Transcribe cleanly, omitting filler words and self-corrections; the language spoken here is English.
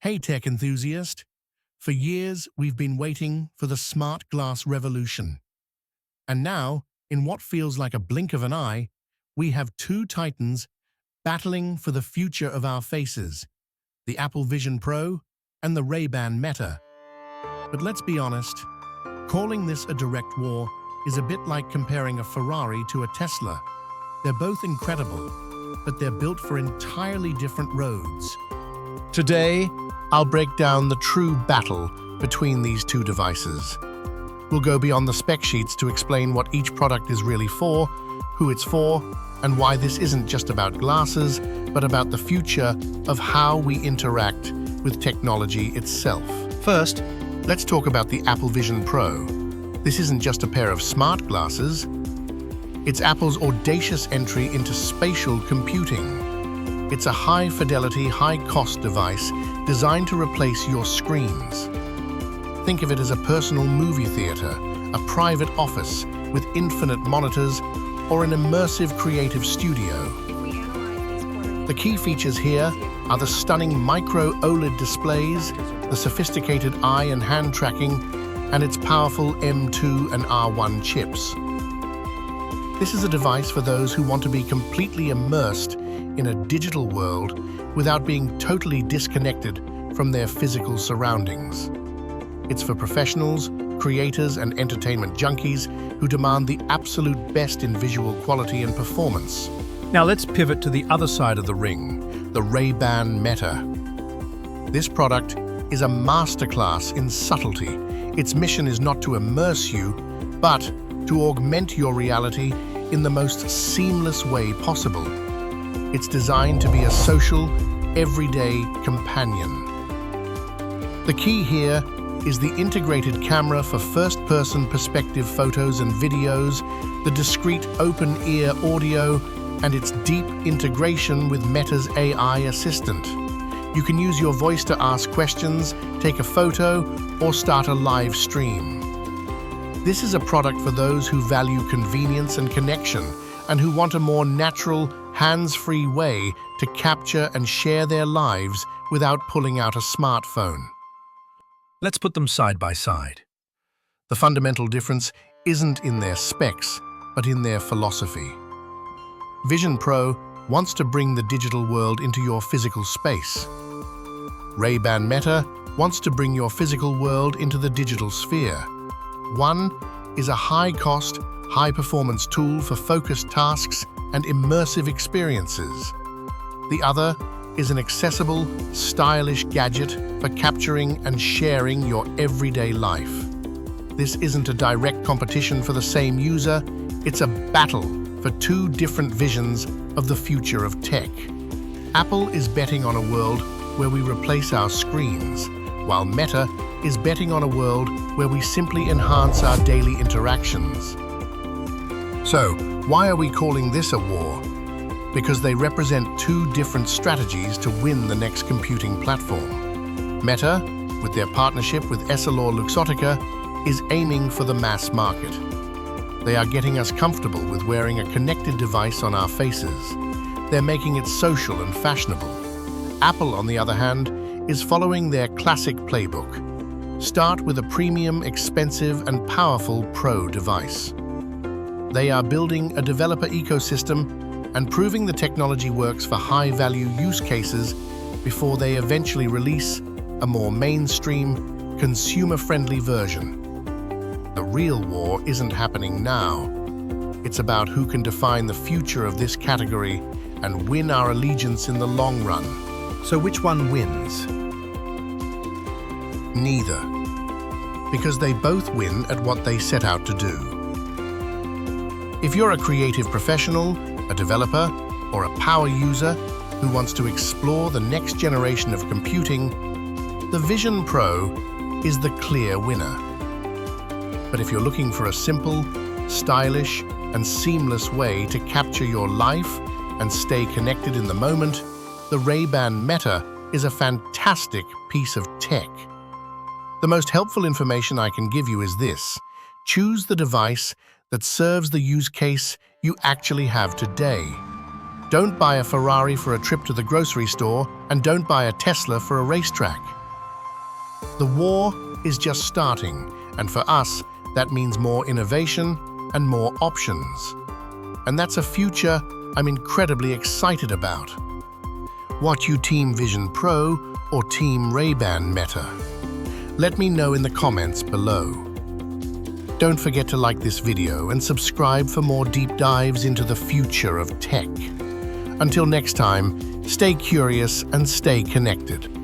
Hey tech enthusiast! For years, we've been waiting for the smart glass revolution. And now, in what feels like a blink of an eye, we have two titans battling for the future of our faces, the Apple Vision Pro and the Ray-Ban Meta. But let's be honest, calling this a direct war is a bit like comparing a Ferrari to a Tesla. They're both incredible, but they're built for entirely different roads. Today, I'll break down the true battle between these two devices. We'll go beyond the spec sheets to explain what each product is really for, who it's for, and why this isn't just about glasses, but about the future of how we interact with technology itself. First, let's talk about the Apple Vision Pro. This isn't just a pair of smart glasses. It's Apple's audacious entry into spatial computing. It's a high-fidelity, high-cost device designed to replace your screens. Think of it as a personal movie theater, a private office with infinite monitors, or an immersive creative studio. The key features here are the stunning micro OLED displays, the sophisticated eye and hand tracking, and its powerful M2 and R1 chips. This is a device for those who want to be completely immersed in a digital world without being totally disconnected from their physical surroundings. It's for professionals, creators, and entertainment junkies who demand the absolute best in visual quality and performance. Now let's pivot to the other side of the ring, the Ray-Ban Meta. This product is a masterclass in subtlety. Its mission is not to immerse you, but to augment your reality in the most seamless way possible. It's designed to be a social, everyday companion. The key here is the integrated camera for first-person perspective photos and videos, the discrete open-ear audio, and its deep integration with Meta's AI assistant. You can use your voice to ask questions, take a photo, or start a live stream. This is a product for those who value convenience and connection, and who want a more natural, hands-free way to capture and share their lives without pulling out a smartphone. Let's put them side by side. The fundamental difference isn't in their specs, but in their philosophy. Vision Pro wants to bring the digital world into your physical space. Ray-Ban Meta wants to bring your physical world into the digital sphere. One is a high-cost, high-performance tool for focused tasks and immersive experiences. The other is an accessible, stylish gadget for capturing and sharing your everyday life. This isn't a direct competition for the same user, it's a battle for two different visions of the future of tech. Apple is betting on a world where we replace our screens, while Meta is betting on a world where we simply enhance our daily interactions. So, why are we calling this a war? Because they represent two different strategies to win the next computing platform. Meta, with their partnership with EssilorLuxottica, is aiming for the mass market. They are getting us comfortable with wearing a connected device on our faces. They're making it social and fashionable. Apple, on the other hand, is following their classic playbook. Start with a premium, expensive, and powerful Pro device. They are building a developer ecosystem and proving the technology works for high-value use cases before they eventually release a more mainstream, consumer-friendly version. The real war isn't happening now. It's about who can define the future of this category and win our allegiance in the long run. So which one wins? Neither. Because they both win at what they set out to do. If you're a creative professional, a developer, or a power user who wants to explore the next generation of computing, the Vision Pro is the clear winner. But if you're looking for a simple, stylish, and seamless way to capture your life and stay connected in the moment, the Ray-Ban Meta is a fantastic piece of tech. The most helpful information I can give you is this: choose the device that serves the use case you actually have today. Don't buy a Ferrari for a trip to the grocery store, and don't buy a Tesla for a racetrack. The war is just starting, and for us, that means more innovation and more options. And that's a future I'm incredibly excited about. What you Team Vision Pro or Team Ray-Ban Meta? Let me know in the comments below. Don't forget to like this video and subscribe for more deep dives into the future of tech. Until next time, stay curious and stay connected.